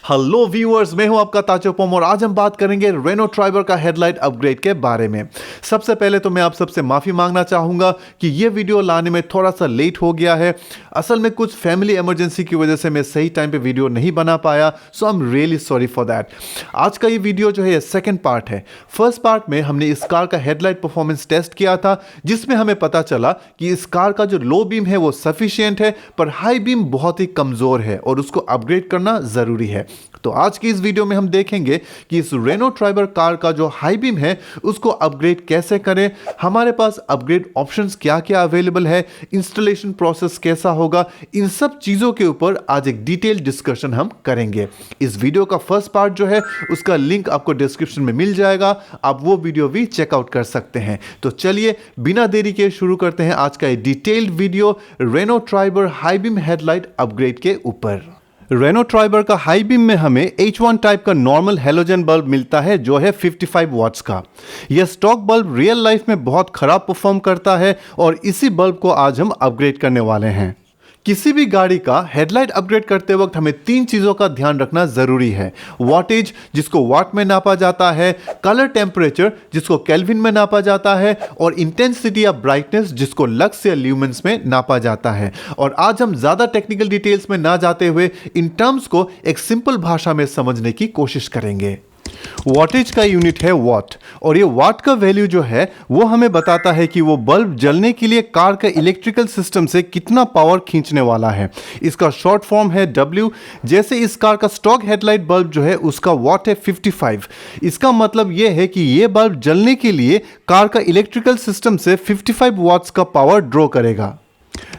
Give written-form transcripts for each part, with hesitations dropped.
Hello viewers, मैं हूं आपका ताचोपोम और आज हम बात करेंगे रेनो ट्राइबर का हेडलाइट अपग्रेड के बारे में। सबसे पहले तो मैं आप सबसे माफी मांगना चाहूंगा कि यह वीडियो लाने में थोड़ा सा लेट हो गया है। असल में कुछ फैमिली इमरजेंसी की वजह से मैं सही टाइम पे वीडियो नहीं बना पाया, so I am really sorry for that. आज का ये वीडियो जो है ये सेकेंड पार्ट है। फर्स्ट पार्ट में हमने इस कार का हेडलाइट परफॉर्मेंस टेस्ट किया था, जिसमें हमें पता चला कि इस कार का जो लो बीम है वो सफिशिएंट है, पर हाई बीम बहुत ही कमजोर है और उसको अपग्रेड करना जरूरी है। तो आज की इस वीडियो में हम देखेंगे कि इस रेनो ट्राइबर कार का जो हाई बीम है उसको अपग्रेड कैसे करें, हमारे पास अपग्रेड ऑप्शंस क्या क्या अवेलेबल है, इंस्टॉलेशन प्रोसेस कैसा होगा, इन सब चीजों के ऊपर आज एक डिटेल डिस्कशन हम करेंगे। इस वीडियो का फर्स्ट पार्ट जो है उसका लिंक आपको डिस्क्रिप्शन में मिल जाएगा, आप वो वीडियो भी चेकआउट कर सकते हैं। तो चलिए बिना देरी के शुरू करते हैं आज का ये detailed video Renault Triber high beam headlight upgrade के ऊपर। रेनो ट्राइबर का हाई बीम में हमें H1 टाइप का नॉर्मल हेलोजन बल्ब मिलता है जो है 55 वॉट्स का। यह स्टॉक बल्ब रियल लाइफ में बहुत खराब परफॉर्म करता है और इसी बल्ब को आज हम अपग्रेड करने वाले हैं। किसी भी गाड़ी का हेडलाइट अपग्रेड करते वक्त हमें तीन चीजों का ध्यान रखना जरूरी है। वॉटेज, जिसको वाट में नापा जाता है, कलर टेम्परेचर, जिसको केल्विन में नापा जाता है, और इंटेंसिटी या ब्राइटनेस, जिसको लक्स या ल्यूमेंस में नापा जाता है। और आज हम ज्यादा टेक्निकल डिटेल्स में ना जाते हुए इन टर्म्स को एक सिंपल भाषा में समझने की कोशिश करेंगे। वॉटेज का यूनिट है वॉट, और ये वॉट का वैल्यू जो है वो हमें बताता है कि वो बल्ब जलने के लिए कार का इलेक्ट्रिकल सिस्टम से कितना पावर खींचने वाला है। इसका शॉर्ट फॉर्म है W। जैसे इस कार का स्टॉक हेडलाइट बल्ब जो है उसका वॉट है 55। इसका मतलब ये है कि ये बल्ब जलने के लिए कार का इलेक्ट्रिकल सिस्टम से 55 वॉट्स का पावर ड्रॉ करेगा।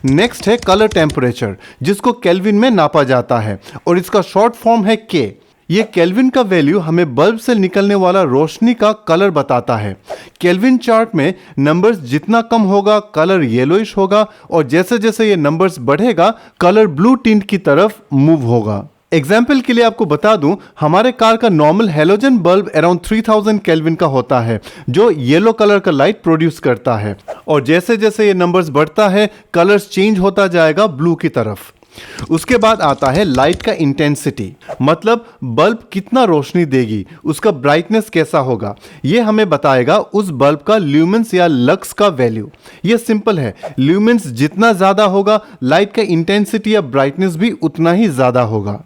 नेक्स्ट है कलर टेम्परेचर, जिसको केल्विन में नापा जाता है और इसका शॉर्ट फॉर्म है K। ये केल्विन का वैल्यू हमें बल्ब से निकलने वाला रोशनी का कलर बताता है। केल्विन चार्ट में नंबर्स जितना कम होगा कलर येलोइश होगा, और जैसे जैसे ये नंबर्स बढ़ेगा कलर ब्लू टिंट की तरफ मूव होगा। एग्जाम्पल के लिए आपको बता दूं, हमारे कार का normal halogen bulb around 3000 kelvin का होता है जो येलो कलर का लाइट प्रोड्यूस करता है, और जैसे जैसे ये नंबर्स बढ़ता है कलर्स चेंज होता जाएगा ब्लू की तरफ। उसके बाद आता है लाइट का इंटेंसिटी, मतलब बल्ब कितना रोशनी देगी, उसका ब्राइटनेस कैसा होगा, यह हमें बताएगा उस बल्ब का ल्यूमेंस या लक्स का वैल्यू। यह सिंपल है, ल्यूमेंस जितना ज्यादा होगा लाइट का इंटेंसिटी या ब्राइटनेस भी उतना ही ज्यादा होगा।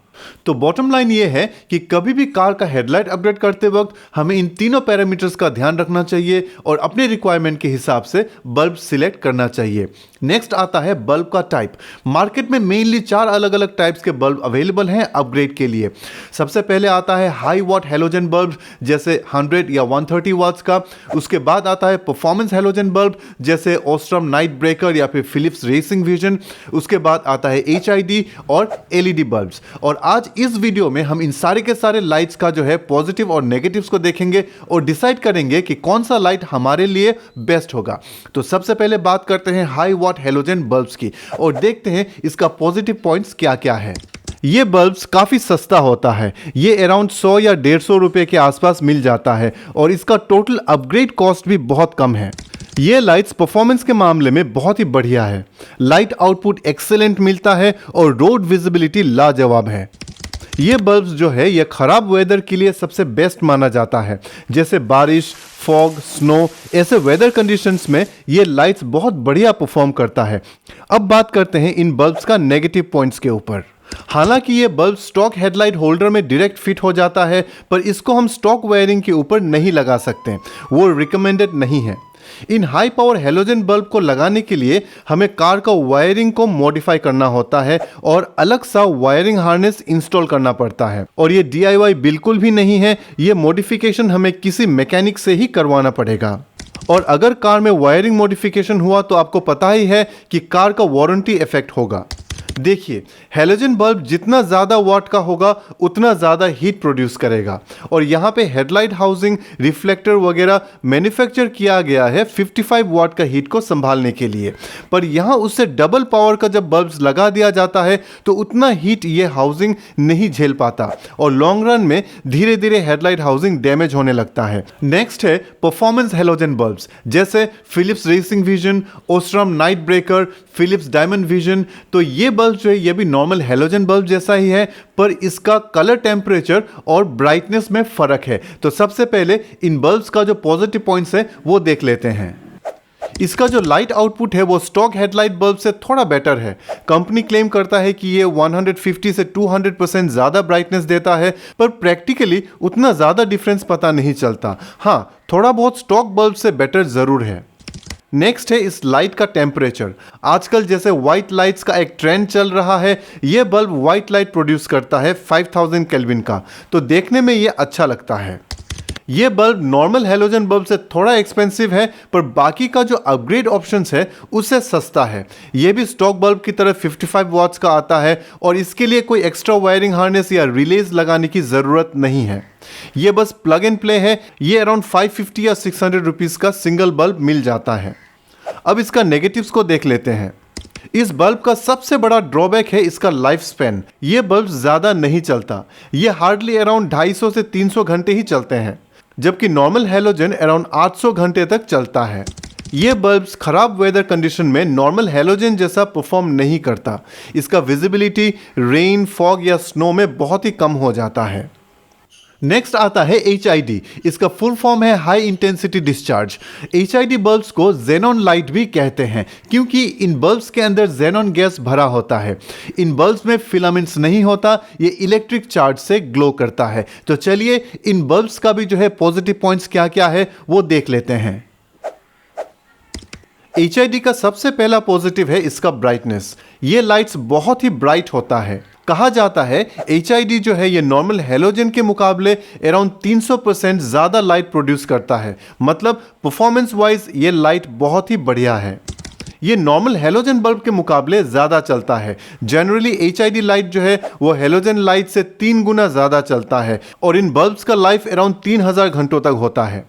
तो बॉटम लाइन ये है कि कभी भी कार का हेडलाइट अपग्रेड करते वक्त हमें इन तीनों पैरामीटर्स का ध्यान रखना चाहिए और अपने रिक्वायरमेंट के हिसाब से बल्ब सिलेक्ट करना चाहिए। नेक्स्ट आता है बल्ब का टाइप। मार्केट में मेनली 4 अलग अलग टाइप्स के बल्ब अवेलेबल हैं अपग्रेड के लिए। सबसे पहले आता है हाई वॉट हेलोजन बल्ब, जैसे 100 या 130 वॉट्स का। उसके बाद आता है परफॉर्मेंस हेलोजन बल्ब, जैसे ओस्ट्रम नाइट ब्रेकर या फिर फिलिप्स रेसिंग विजन। उसके बाद आता है HID और LED बल्ब्स। और आज इस वीडियो में हम इन सारे के सारे लाइट्स का जो है पॉजिटिव और नेगेटिव्स को देखेंगे और डिसाइड करेंगे कि कौन सा लाइट हमारे लिए बेस्ट होगा। तो सबसे पहले बात करते हैं हाई वॉट हेलोजन बल्ब्स की और देखते हैं इसका पॉजिटिव पॉइंट्स क्या क्या है। ये बल्ब्स काफ़ी सस्ता होता है, ये अराउंड 100 या 150 रुपए के आसपास मिल जाता है, और इसका टोटल अपग्रेड कॉस्ट भी बहुत कम है। ये लाइट्स परफॉर्मेंस के मामले में बहुत ही बढ़िया है, लाइट आउटपुट एक्सेलेंट मिलता है और रोड विजिबिलिटी लाजवाब है। ये बल्ब्स जो है ये खराब वेदर के लिए सबसे बेस्ट माना जाता है, जैसे बारिश, फॉग, स्नो, ऐसे वेदर कंडीशंस में ये लाइट्स बहुत बढ़िया परफॉर्म करता है। अब बात करते हैं इन बल्ब्स का नेगेटिव पॉइंट्स के ऊपर। हालांकि ये बल्ब स्टॉक हेडलाइट होल्डर में डायरेक्ट फिट हो जाता है, पर इसको हम स्टॉक वायरिंग के ऊपर नहीं लगा सकते, वो रिकमेंडेड नहीं है। इन हाई पावर हेलोजन बल्ब को लगाने के लिए हमें कार का वायरिंग को मॉडिफाई करना होता है और अलग सा वायरिंग हार्नेस इंस्टॉल करना पड़ता है, और ये DIY बिल्कुल भी नहीं है, ये मॉडिफिकेशन हमें किसी मैकेनिक से ही करवाना पड़ेगा। और अगर कार में वायरिंग मॉडिफिकेशन हुआ तो आपको पता ही है कि कार का वारंटी इफेक्ट होगा। देखिए, हेलोजन बल्ब जितना ज़्यादा वाट का होगा उतना ज़्यादा हीट प्रोड्यूस करेगा, और यहाँ पे हेडलाइट हाउसिंग, रिफ्लेक्टर वगैरह मैन्युफैक्चर किया गया है 55 वाट का हीट को संभालने के लिए, पर यहाँ उससे डबल पावर का जब बल्ब्स लगा दिया जाता है तो उतना हीट ये हाउसिंग नहीं झेल पाता, और लॉन्ग रन में धीरे धीरे हेडलाइट हाउसिंग डैमेज होने लगता है। नेक्स्ट है परफॉर्मेंस हेलोजन बल्ब्स, जैसे Philips racing vision, Osram night breaker, Philips diamond vision. तो ये बल्ब जो है ये भी नॉर्मल हैलोजन बल्ब जैसा ही है, पर इसका कलर टेम्परेचर और ब्राइटनेस में फर्क है। तो सबसे पहले इन बल्ब्स का जो पॉजिटिव पॉइंट्स है वो देख लेते हैं। इसका जो लाइट आउटपुट है वो स्टॉक हेडलाइट बल्ब से थोड़ा बेटर है। कंपनी क्लेम करता है कि ये 150 से 200% ज़्यादा ब्राइटनेस देता है, पर प्रैक्टिकली उतना ज़्यादा डिफरेंस पता नहीं चलता। हाँ, थोड़ा बहुत स्टॉक बल्ब से बेटर ज़रूर है। नेक्स्ट है इस लाइट का टेम्परेचर। आजकल जैसे वाइट लाइट्स का एक ट्रेंड चल रहा है, ये बल्ब वाइट लाइट प्रोड्यूस करता है 5000 केल्विन का, तो देखने में ये अच्छा लगता है। ये बल्ब नॉर्मल हैलोजन बल्ब से थोड़ा एक्सपेंसिव है, पर बाकी का जो अपग्रेड ऑप्शंस है उससे सस्ता है। ये भी स्टॉक बल्ब की तरह 55 वॉट्स का आता है और इसके लिए कोई एक्स्ट्रा वायरिंग हार्नेस या रिलेज लगाने की ज़रूरत नहीं है। ये बस प्लग एंड प्ले है। ये अराउंड 550 या 600 रुपीज़ का सिंगल बल्ब मिल जाता है। अब इसका नेगेटिव्स को देख लेते हैं। इस बल्ब का सबसे बड़ा ड्रॉबैक है इसका लाइफ स्पैन। ये बल्ब ज़्यादा नहीं चलता। ये हार्डली अराउंड 250 से 300 घंटे ही चलते हैं, जबकि नॉर्मल हैलोजन अराउंड 800 घंटे तक चलता है। ये बल्ब्स खराब वेदर कंडीशन में नॉर्मल हैलोजन जैसा परफॉर्म नहीं करता। इसका विजिबिलिटी रेन, फॉग या स्नो में बहुत ही कम हो जाता है। नेक्स्ट आता है HID। इसका फुल फॉर्म है high intensity discharge. HID bulbs को जेनॉन लाइट भी कहते हैं, क्योंकि इन बल्ब्स के अंदर जेनॉन गैस भरा होता है। इन बल्ब्स में फिलामेंट्स नहीं होता, ये इलेक्ट्रिक चार्ज से ग्लो करता है। तो चलिए इन बल्ब्स का भी जो है पॉजिटिव पॉइंट्स क्या क्या है वो देख लेते हैं। HID का सबसे पहला पॉजिटिव है इसका ब्राइटनेस। ये लाइट्स बहुत ही ब्राइट होता है। कहा जाता है HID जो है ये नॉर्मल हैलोजन के मुकाबले अराउंड 300% ज़्यादा लाइट प्रोड्यूस करता है। मतलब परफॉर्मेंस वाइज ये लाइट बहुत ही बढ़िया है। ये नॉर्मल हैलोजन बल्ब के मुकाबले ज़्यादा चलता है। जनरली HID लाइट जो है वो हैलोजन लाइट से 3 गुना ज़्यादा चलता है और इन बल्ब्स का लाइफ अराउंड 3000 घंटों तक होता है।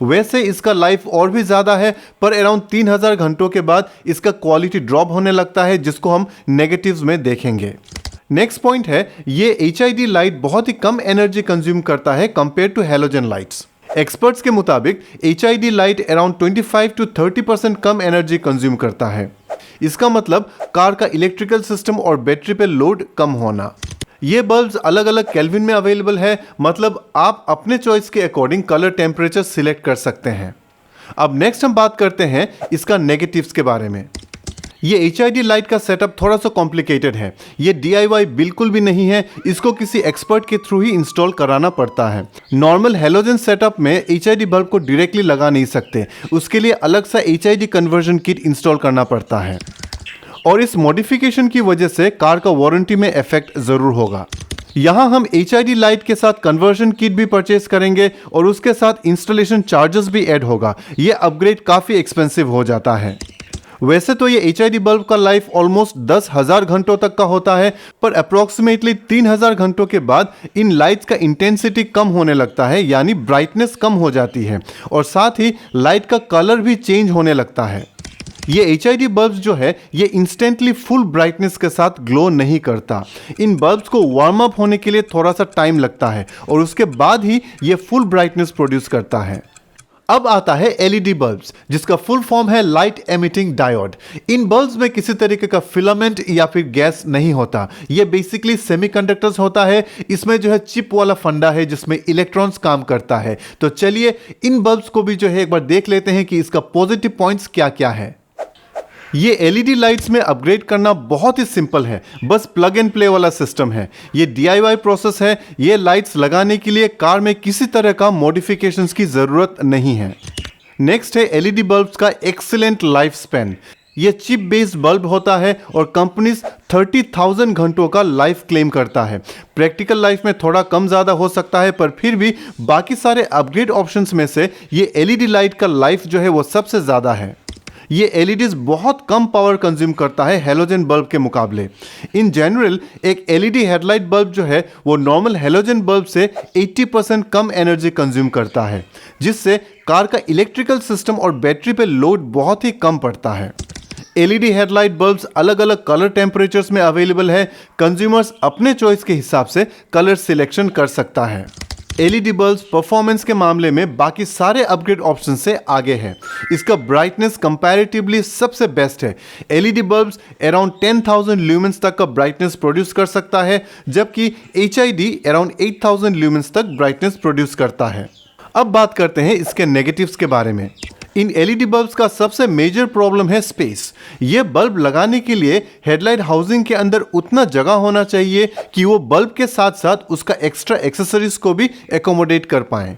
वैसे इसका लाइफ और भी ज़्यादा है, पर अराउंड 3000 घंटों के बाद इसका क्वालिटी ड्रॉप होने लगता है, जिसको हम नेगेटिव्स में देखेंगे। नेक्स्ट पॉइंट है ये HID लाइट बहुत ही कम एनर्जी कंज्यूम करता है compare to halogen lights. Experts के मुताबिक HID लाइट अराउंड 25 to 30% कम एनर्जी कंज्यूम करता है। इसका मतलब कार का इलेक्ट्रिकल सिस्टम और बैटरी पे लोड कम होना। ये बल्ब्स अलग अलग केल्विन में अवेलेबल है, मतलब आप अपने चॉइस के अकॉर्डिंग कलर टेम्परेचर सिलेक्ट कर सकते हैं। अब नेक्स्ट हम बात करते हैं इसका नेगेटिव्स के बारे में। ये HID लाइट का सेटअप थोड़ा सा कॉम्प्लिकेटेड है। ये DIY बिल्कुल भी नहीं है, इसको किसी एक्सपर्ट के थ्रू ही इंस्टॉल कराना पड़ता है। नॉर्मल हैलोजन सेटअप में HID बल्ब को डायरेक्टली लगा नहीं सकते, उसके लिए अलग सा HID कन्वर्जन किट इंस्टॉल करना पड़ता है और इस मॉडिफिकेशन की वजह से कार का वारंटी में इफेक्ट ज़रूर होगा। यहाँ हम HID लाइट के साथ कन्वर्जन किट भी परचेज करेंगे और उसके साथ इंस्टॉलेशन चार्जेस भी ऐड होगा। ये अपग्रेड काफ़ी एक्सपेंसिव हो जाता है। वैसे तो ये HID बल्ब का लाइफ ऑलमोस्ट 10,000 घंटों तक का होता है, पर अप्रॉक्सीमेटली 3000 घंटों के बाद इन लाइट्स का इंटेंसिटी कम होने लगता है, यानी ब्राइटनेस कम हो जाती है और साथ ही लाइट का कलर भी चेंज होने लगता है। ये HID बल्ब्स जो है ये इंस्टेंटली फुल ब्राइटनेस के साथ ग्लो नहीं करता। इन बल्ब्स को वार्म अप होने के लिए थोड़ा सा टाइम लगता है और उसके बाद ही ये फुल ब्राइटनेस प्रोड्यूस करता है। अब आता है LED बल्ब्स, जिसका फुल फॉर्म है लाइट एमिटिंग डायोड। इन बल्ब्स में किसी तरीके का फिलामेंट या फिर गैस नहीं होता। ये बेसिकली सेमीकंडक्टर्स होता है। इसमें जो है चिप वाला फंडा है जिसमें इलेक्ट्रॉन्स काम करता है। तो चलिए इन बल्ब्स को भी जो है एक बार देख लेते हैं कि इसका पॉजिटिव पॉइंट्स क्या क्या है। ये LED लाइट्स में अपग्रेड करना बहुत ही सिंपल है, बस प्लग एंड प्ले वाला सिस्टम है। ये DIY प्रोसेस है। ये लाइट्स लगाने के लिए कार में किसी तरह का मॉडिफिकेशंस की ज़रूरत नहीं है। नेक्स्ट है LED बल्ब्स का एक्सीलेंट लाइफ स्पैन। ये चिप बेस्ड बल्ब होता है और कंपनीज 30,000 घंटों का लाइफ क्लेम करता है। प्रैक्टिकल लाइफ में थोड़ा कम ज़्यादा हो सकता है, पर फिर भी बाकी सारे अपग्रेड ऑप्शंस में से ये LED लाइट का लाइफ जो है वो सबसे ज़्यादा है। ये LEDs बहुत कम पावर कंज्यूम करता है हैलोजन बल्ब के मुकाबले। इन जनरल एक LED हेडलाइट बल्ब जो है वो नॉर्मल हैलोजन बल्ब से 80% कम एनर्जी कंज्यूम करता है, जिससे कार का इलेक्ट्रिकल सिस्टम और बैटरी पे लोड बहुत ही कम पड़ता है। LED हेडलाइट बल्ब्स अलग अलग कलर टेम्परेचर्स में अवेलेबल है। कंज्यूमर्स अपने चॉइस के हिसाब से कलर सिलेक्शन कर सकता है। एलईडी बल्ब परफॉर्मेंस के मामले में बाकी सारे अपग्रेड ऑप्शन से आगे है। इसका ब्राइटनेस कंपैरेटिवली सबसे बेस्ट है। एलईडी बल्ब्स अराउंड 10,000 ल्यूमेंस तक का ब्राइटनेस प्रोड्यूस कर सकता है, जबकि एचआईडी अराउंड 8,000 ल्यूमेंस तक ब्राइटनेस प्रोड्यूस करता है। अब बात करते हैं इसके नेगेटिव्स के बारे में। इन एलईडी बल्ब्स का सबसे मेजर प्रॉब्लम है स्पेस। ये बल्ब लगाने के लिए हेडलाइट हाउसिंग के अंदर उतना जगह होना चाहिए कि वो बल्ब के साथ साथ उसका एक्स्ट्रा एक्सेसरीज को भी एकोमोडेट कर पाएं।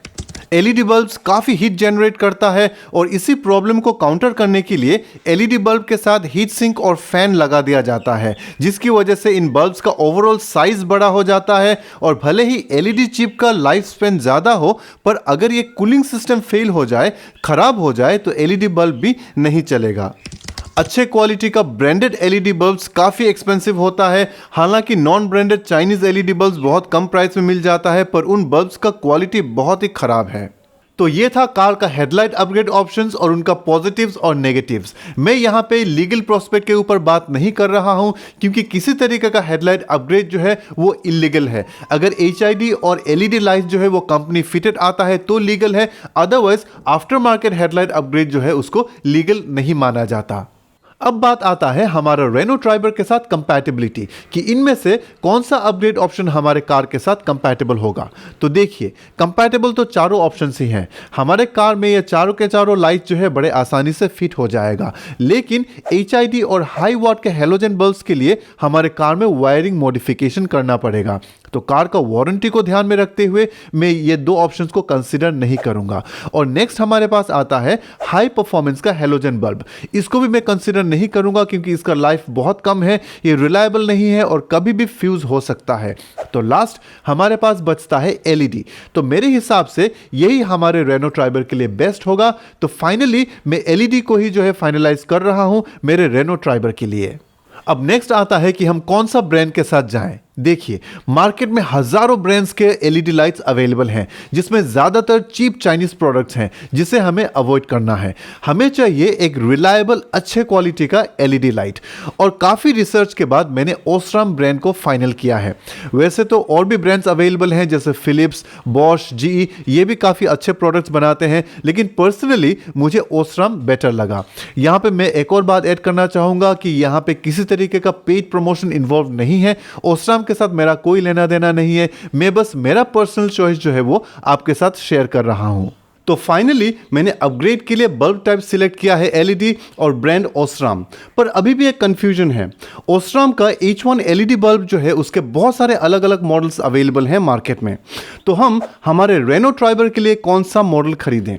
एलईडी बल्ब्स काफ़ी हीट जनरेट करता है और इसी प्रॉब्लम को काउंटर करने के लिए एलईडी बल्ब के साथ हीट सिंक और फैन लगा दिया जाता है, जिसकी वजह से इन बल्ब्स का ओवरऑल साइज बड़ा हो जाता है। और भले ही एलईडी चिप का लाइफ स्पेन ज़्यादा हो, पर अगर ये कूलिंग सिस्टम फेल हो जाए, खराब हो जाए, तो एलईडी बल्ब भी नहीं चलेगा। अच्छे क्वालिटी का ब्रांडेड एलईडी बल्ब्स काफ़ी एक्सपेंसिव होता है। हालांकि non branded Chinese LED bulbs बहुत कम प्राइस में मिल जाता है, पर उन बल्ब्स का क्वालिटी बहुत ही ख़राब है। तो ये था कार का हेडलाइट अपग्रेड ऑप्शंस और उनका पॉजिटिव्स और नेगेटिव्स। मैं यहाँ पे लीगल प्रोस्पेक्ट के ऊपर बात नहीं कर रहा हूँ, क्योंकि किसी तरीके का हेडलाइट अपग्रेड जो है वो इलीगल है। अगर एचआईडी और एलईडी लाइट जो है वो कंपनी फिटेड आता है तो लीगल है, otherwise after market headlight upgrade जो है उसको लीगल नहीं माना जाता। अब बात आता है हमारा रेनो ट्राइबर के साथ कंपैटिबिलिटी कि इनमें से कौन सा अपग्रेड ऑप्शन हमारे कार के साथ कंपैटिबल होगा। तो देखिए, कंपैटिबल तो चारों ऑप्शन ही हैं। हमारे कार में ये चारों के चारों लाइट जो है बड़े आसानी से फिट हो जाएगा, लेकिन एचआईडी और हाई वॉट के हेलोजन बल्ब्स के लिए हमारे कार में वायरिंग मॉडिफिकेशन करना पड़ेगा। तो कार का वारंटी को ध्यान में रखते हुए मैं ये दो ऑप्शंस को कंसीडर नहीं करूंगा। और नेक्स्ट हमारे पास आता है हाई परफॉर्मेंस का हेलोजन बल्ब। इसको भी मैं कंसीडर नहीं करूंगा, क्योंकि इसका लाइफ बहुत कम है, ये रिलायबल नहीं है और कभी भी फ्यूज हो सकता है। तो लास्ट हमारे पास बचता है एलईडी। तो मेरे हिसाब से यही हमारे रेनो ट्राइबर के लिए बेस्ट होगा। तो फाइनली मैं एलईडी को ही जो है फाइनलाइज कर रहा हूं मेरे रेनो ट्राइबर के लिए। अब नेक्स्ट आता है कि हम कौन सा ब्रांड के साथ जाएं। देखिए, मार्केट में हजारों ब्रांड्स के एलईडी लाइट्स अवेलेबल हैं, जिसमें ज़्यादातर चीप चाइनीज प्रोडक्ट्स हैं, जिसे हमें अवॉइड करना है। हमें चाहिए एक रिलायबल अच्छे क्वालिटी का एलईडी लाइट। और काफ़ी रिसर्च के बाद मैंने ओस्राम ब्रांड को फाइनल किया है। वैसे तो और भी ब्रांड्स अवेलेबल हैं, जैसे फिलिप्स, बॉश, जीई, ये भी काफ़ी अच्छे प्रोडक्ट्स बनाते हैं, लेकिन पर्सनली मुझे ओस्राम बेटर लगा। यहाँ पर मैं एक और बात ऐड करना चाहूँगा कि यहाँ पर किसी तरीके का पेड प्रमोशन इन्वॉल्व नहीं है। ओस्राम के साथ मेरा कोई लेना देना नहीं है, मैं बस मेरा पर्सनल चॉइस जो है वो आपके साथ शेयर कर रहा हूं। तो फाइनली मैंने अपग्रेड के लिए बल्ब टाइप सिलेक्ट किया है एलईडी और ब्रांड ओस्राम। पर अभी भी एक कंफ्यूजन है। ओस्राम का H1 एलईडी बल्ब जो है उसके बहुत सारे अलग अलग मॉडल्स अवेलेबल हैं मार्केट में। तो हम हमारे रेनो ट्राइबर के लिए कौन सा मॉडल खरीदें,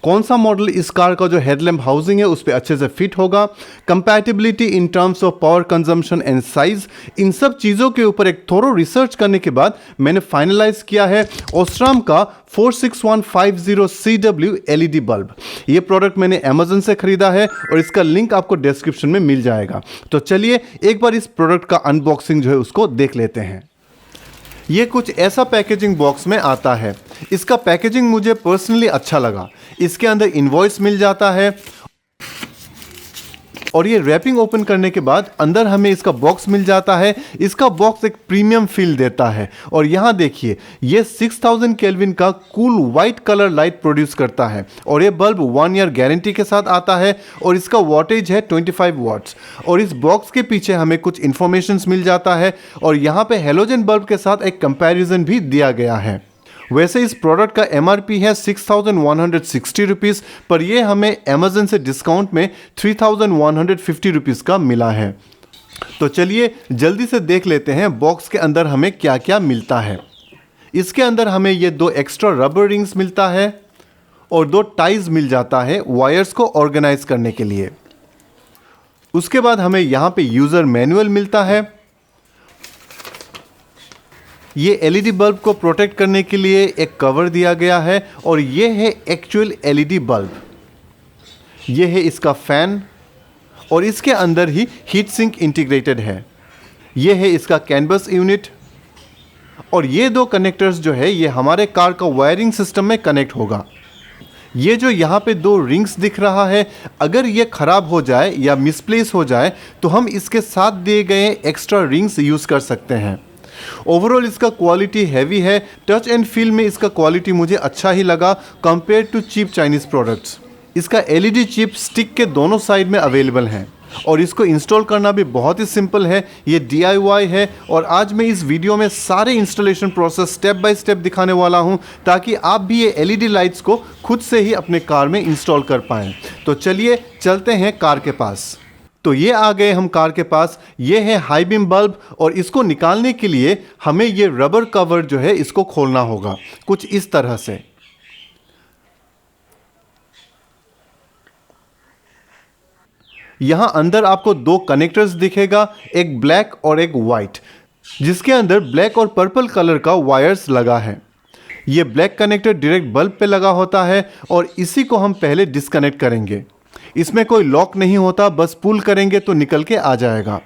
कौन सा मॉडल इस कार का जो हेडलैम्प हाउसिंग है उस पर अच्छे से फिट होगा, compatibility in terms of power consumption and size, इन सब चीज़ों के ऊपर एक थोरो रिसर्च करने के बाद मैंने फाइनलाइज किया है ओस्राम का 46150CW एलईडी बल्ब। ये प्रोडक्ट मैंने अमेजन से खरीदा है और इसका लिंक आपको डिस्क्रिप्शन में मिल जाएगा। तो चलिए एक बार इस प्रोडक्ट का अनबॉक्सिंग जो है उसको देख लेते हैं। ये कुछ ऐसा पैकेजिंग बॉक्स में आता है। इसका पैकेजिंग मुझे पर्सनली अच्छा लगा। इसके अंदर इनवॉइस मिल जाता है और ये रैपिंग ओपन करने के बाद अंदर हमें इसका बॉक्स मिल जाता है। इसका बॉक्स एक प्रीमियम फील देता है और यहाँ देखिए, ये 6000 केल्विन का cool white colour light produce करता है और ये बल्ब 1 ईयर गारंटी के साथ आता है और इसका वॉटेज है 25 वॉट्स। और इस बॉक्स के पीछे हमें कुछ इन्फॉर्मेशन मिल जाता है और यहाँ पे हेलोजन बल्ब के साथ एक कंपैरिजन भी दिया गया है। वैसे इस प्रोडक्ट का MRP है 6160 रुपीज़, पर यह हमें अमेजन से डिस्काउंट में 3150 रुपीज़ का मिला है। तो चलिए जल्दी से देख लेते हैं बॉक्स के अंदर हमें क्या क्या मिलता है। इसके अंदर हमें ये 2 एक्स्ट्रा रबर रिंग्स मिलता है और 2 टाइज मिल जाता है वायर्स को ऑर्गेनाइज करने के लिए। उसके बाद हमें यहाँ पे यूज़र मैनुअल मिलता है। ये एलईडी बल्ब को प्रोटेक्ट करने के लिए एक कवर दिया गया है और ये है एक्चुअल एलईडी बल्ब। ये है इसका फैन और इसके अंदर ही हीट सिंक इंटीग्रेटेड है। ये है इसका कैनवस यूनिट और ये 2 कनेक्टर्स जो है ये हमारे कार का वायरिंग सिस्टम में कनेक्ट होगा। ये जो यहाँ पे 2 रिंग्स दिख रहा है, अगर ये ख़राब हो जाए या मिसप्लेस हो जाए तो हम इसके साथ दिए गए एक्स्ट्रा रिंग्स यूज़ कर सकते हैं। ओवरऑल इसका क्वालिटी हैवी है, टच एंड फील में इसका क्वालिटी मुझे अच्छा ही लगा compare to cheap Chinese products. इसका एलईडी चिप स्टिक के दोनों साइड में अवेलेबल हैं और इसको इंस्टॉल करना भी बहुत ही सिंपल है। ये DIY है और आज मैं इस वीडियो में सारे installation process step by step दिखाने वाला हूं ताकि आप भी ये LED लाइट्स को खुद से ही अपने कार में इंस्टॉल कर पाएँ। तो चलिए चलते हैं कार के पास। तो ये आ गए हम कार के पास। ये है हाई बीम बल्ब और इसको निकालने के लिए हमें ये रबर कवर जो है इसको खोलना होगा कुछ इस तरह से। यहाँ अंदर आपको दो कनेक्टर्स दिखेगा, एक ब्लैक और एक वाइट, जिसके अंदर ब्लैक और पर्पल कलर का वायर्स लगा है। ये ब्लैक कनेक्टर डायरेक्ट बल्ब पे लगा होता है और इसी को हम पहले डिस्कनेक्ट करेंगे। इसमें कोई लॉक नहीं होता, बस पुल करेंगे तो निकल के आ जाएगा।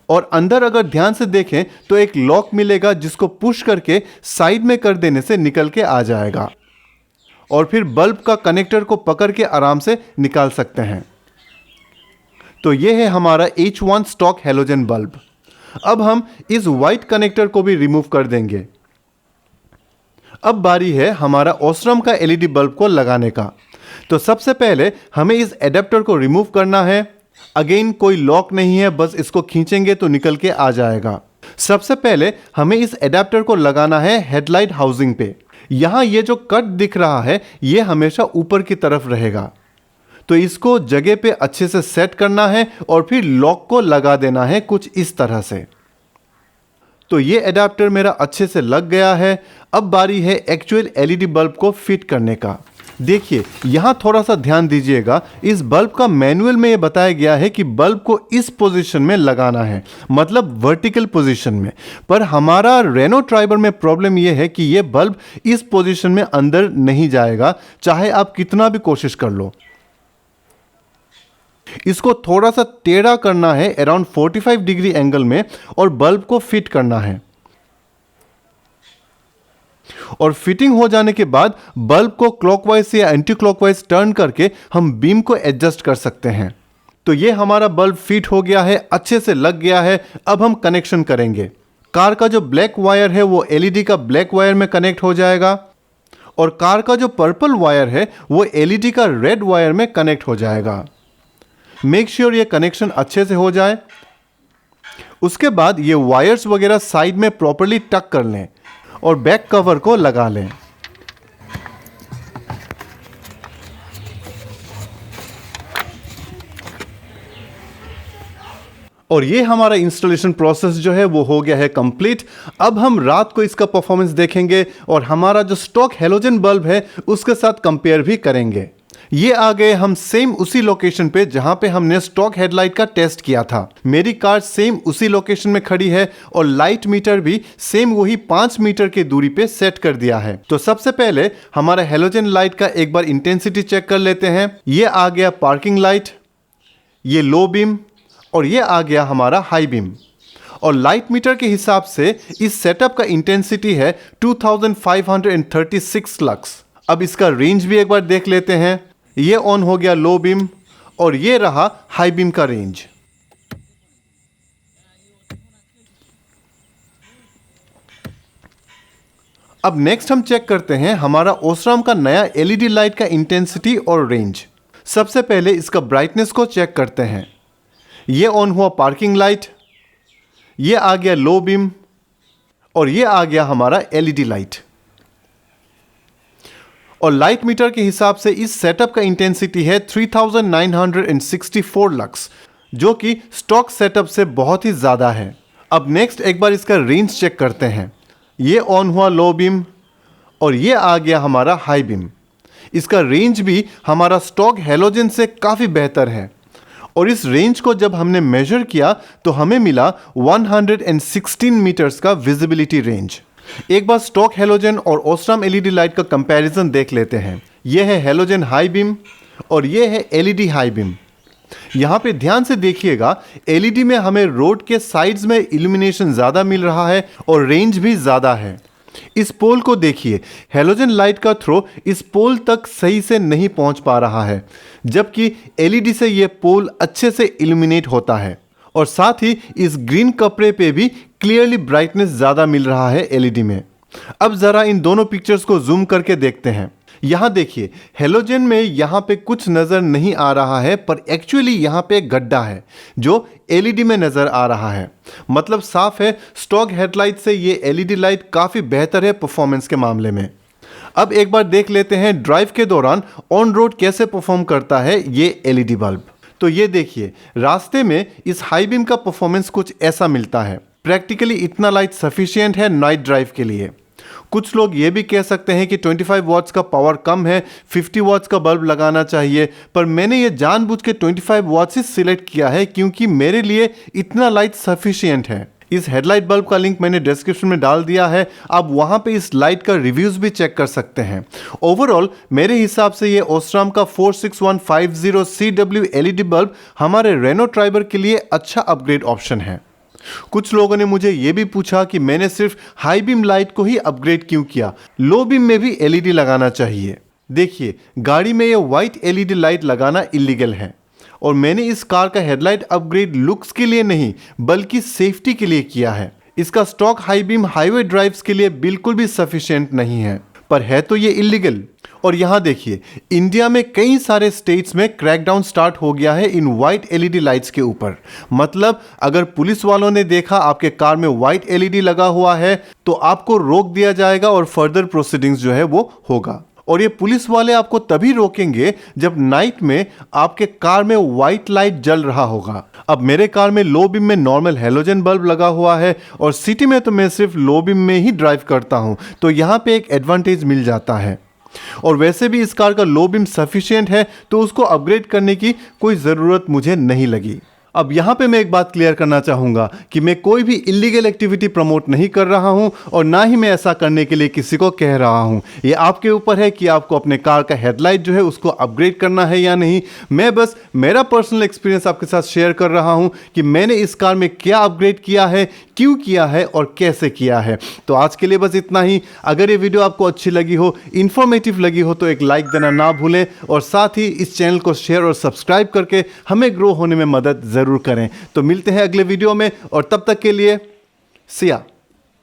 और अंदर अगर ध्यान से देखें तो एक लॉक मिलेगा जिसको पुश करके साइड में कर देने से निकल के आ जाएगा और फिर बल्ब का कनेक्टर को पकड़ के आराम से निकाल सकते हैं। तो ये है हमारा H1 स्टॉक हैलोजन बल्ब। अब हम इस वाइट कनेक्टर को भी रिमूव कर देंगे। अब बारी है हमारा ओस्राम का LED बल्ब को लगाने का। तो सबसे पहले हमें इस एडेप्टर को रिमूव करना है। अगेन कोई लॉक नहीं है, बस इसको खींचेंगे तो निकल के आ जाएगा। सबसे पहले हमें इस एडेप्टर को लगाना है हेडलाइट हाउसिंग पे। यहाँ ये जो कट दिख रहा है ये हमेशा ऊपर की तरफ रहेगा, तो इसको जगह पे अच्छे से सेट करना है और फिर लॉक को लगा देना है कुछ इस तरह से। तो ये एडाप्टर मेरा अच्छे से लग गया है। अब बारी है एक्चुअल LED बल्ब को फिट करने का। देखिए यहाँ थोड़ा सा ध्यान दीजिएगा, इस बल्ब का मैनुअल में ये बताया गया है कि बल्ब को इस पोजीशन में लगाना है, मतलब वर्टिकल पोजीशन में। पर हमारा रेनो ट्राइबर में प्रॉब्लम ये है कि ये बल्ब इस पोजीशन में अंदर नहीं जाएगा, चाहे आप कितना भी कोशिश कर लो। इसको थोड़ा सा टेढ़ा करना है अराउंड 45 डिग्री एंगल में और बल्ब को फिट करना है। और फिटिंग हो जाने के बाद बल्ब को क्लॉकवाइज या एंटी क्लॉकवाइज टर्न करके हम बीम को एडजस्ट कर सकते हैं। तो ये हमारा बल्ब फिट हो गया है, अच्छे से लग गया है। अब हम कनेक्शन करेंगे। कार का जो ब्लैक वायर है वो LED का ब्लैक वायर में कनेक्ट हो जाएगा और कार का जो पर्पल वायर है वो LED का रेड वायर में कनेक्ट हो जाएगा। मेक श्योर ये कनेक्शन अच्छे से हो जाए। उसके बाद ये वायर्स वगैरह साइड में प्रॉपर्ली टक कर लें और बैक कवर को लगा लें। और ये हमारा इंस्टॉलेशन प्रोसेस जो है वो हो गया है कंप्लीट। अब हम रात को इसका परफॉर्मेंस देखेंगे और हमारा जो स्टॉक हैलोजन बल्ब है उसके साथ कंपेयर भी करेंगे। ये आ गए हम सेम उसी लोकेशन पे जहां पे हमने स्टॉक हेडलाइट का टेस्ट किया था। मेरी कार सेम उसी लोकेशन में खड़ी है और लाइट मीटर भी सेम वही 5 मीटर की दूरी पे सेट कर दिया है। तो सबसे पहले हमारा हेलोजन लाइट का एक बार इंटेंसिटी चेक कर लेते हैं। ये आ गया पार्किंग लाइट, ये लो बीम और ये आ गया हमारा हाई बीम। और लाइट मीटर के हिसाब से इस सेटअप का इंटेंसिटी है 2536 लक्स। अब इसका रेंज भी एक बार देख लेते हैं। ये ऑन हो गया लो बीम और ये रहा हाई बीम का रेंज। अब नेक्स्ट हम चेक करते हैं हमारा ओस्राम का नया LED लाइट का इंटेंसिटी और रेंज। सबसे पहले इसका ब्राइटनेस को चेक करते हैं। ये ऑन हुआ पार्किंग लाइट, ये आ गया लो बीम और ये आ गया हमारा LED लाइट। और लाइट मीटर के हिसाब से इस सेटअप का इंटेंसिटी है 3964 लक्स, जो कि स्टॉक सेटअप से बहुत ही ज़्यादा है। अब नेक्स्ट एक बार इसका रेंज चेक करते हैं। ये ऑन हुआ लो बीम और ये आ गया हमारा हाई बीम। इसका रेंज भी हमारा स्टॉक हैलोजन से काफ़ी बेहतर है और इस रेंज को जब हमने मेजर किया तो हमें मिला 116 मीटर्स का विजिबिलिटी रेंज। एक बार स्टॉक हैलोजन और ओस्राम LED लाइट का कंपैरिजन देख लेते हैं। यह है हैलोजन हाई बीम और यह है LED हाई बीम। यहाँ पे ध्यान से देखिएगा, LED में हमें रोड के साइड्स में इल्यूमिनेशन ज़्यादा मिल रहा है और रेंज भी ज़्यादा है। इस पोल को देखिए, हैलोजन लाइट का थ्रो इस पोल तक सही से नहीं पहुँच पा रहा है, जबकि LED से यह पोल अच्छे से इल्यूमिनेट होता है। और साथ ही इस ग्रीन कपड़े पे भी क्लियरली ब्राइटनेस ज़्यादा मिल रहा है एलईडी में। अब ज़रा इन दोनों पिक्चर्स को जूम करके देखते हैं। यहाँ देखिए, हेलोजन में यहाँ पे कुछ नज़र नहीं आ रहा है, पर एक्चुअली यहाँ पे एक गड्ढा है जो एलईडी में नज़र आ रहा है। मतलब साफ है, स्टॉक हेडलाइट से ये एलईडी लाइट काफ़ी बेहतर है परफॉर्मेंस के मामले में। अब एक बार देख लेते हैं ड्राइव के दौरान ऑन रोड कैसे परफॉर्म करता है ये एलईडी बल्ब। तो ये देखिए, रास्ते में इस हाई बीम का परफॉर्मेंस कुछ ऐसा मिलता है। प्रैक्टिकली इतना लाइट सफिशिएंट है नाइट ड्राइव के लिए। कुछ लोग ये भी कह सकते हैं कि 25 वॉट्स का पावर कम है, 50 वॉट्स का बल्ब लगाना चाहिए, पर मैंने ये जानबूझ के 25 वॉट्स ही सिलेक्ट किया है क्योंकि मेरे लिए इतना लाइट सफिशिएंट है। इस हेडलाइट बल्ब का लिंक मैंने डिस्क्रिप्शन में डाल दिया है, आप वहां पे इस लाइट का रिव्यूज भी चेक कर सकते हैं। ओवरऑल मेरे हिसाब से ये ओस्ट्राम का 46150 CW एलईडी बल्ब हमारे रेनो ट्राइबर के लिए अच्छा अपग्रेड ऑप्शन है। कुछ लोगों ने मुझे यह भी पूछा कि मैंने सिर्फ हाई बीम लाइट को ही अपग्रेड क्यों किया, लो बीम में भी एलईडी लगाना चाहिए। देखिए, गाड़ी में ये व्हाइट एलईडी लाइट लगाना इलीगल है और मैंने इस कार का हेडलाइट अपग्रेड लुक्स के लिए नहीं बल्कि सेफ्टी के लिए किया है। इसका stock high beam highway drives के लिए बिल्कुल भी सफिशिएंट नहीं है, पर है तो ये इलीगल। और यहाँ देखिए, इंडिया में कई सारे स्टेट्स में क्रैकडाउन स्टार्ट हो गया है इन वाइट एलईडी लाइट्स के ऊपर। मतलब अगर पुलिस वालों ने देखा आपके कार में वाइट एलईडी लगा हुआ है तो आपको रोक दिया जाएगा और फर्दर प्रोसीडिंग्स जो है वो होगा। और ये पुलिस वाले आपको तभी रोकेंगे जब नाइट में आपके कार में व्हाइट लाइट जल रहा होगा। अब मेरे कार में लो बीम में नॉर्मल हेलोजन बल्ब लगा हुआ है और सिटी में तो मैं सिर्फ लो बीम में ही ड्राइव करता हूं, तो यहाँ पे एक एडवांटेज मिल जाता है। और वैसे भी इस कार का लो बीम सफिशिएंट है तो उसको अपग्रेड करने की कोई ज़रूरत मुझे नहीं लगी। अब यहाँ पे मैं एक बात क्लियर करना चाहूँगा कि मैं कोई भी इलीगल एक्टिविटी प्रमोट नहीं कर रहा हूँ और ना ही मैं ऐसा करने के लिए किसी को कह रहा हूँ। ये आपके ऊपर है कि आपको अपने कार का हेडलाइट जो है उसको अपग्रेड करना है या नहीं। मैं बस मेरा पर्सनल एक्सपीरियंस आपके साथ शेयर कर रहा हूँ कि मैंने इस कार में क्या अपग्रेड किया है, क्यों किया है और कैसे किया है। तो आज के लिए बस इतना ही। अगर ये वीडियो आपको अच्छी लगी हो, इन्फॉर्मेटिव लगी हो तो एक लाइक देना ना भूलें और साथ ही इस चैनल को शेयर और सब्सक्राइब करके हमें ग्रो होने में मदद ज़रूर करें। तो मिलते हैं अगले वीडियो में और तब तक के लिए सिया।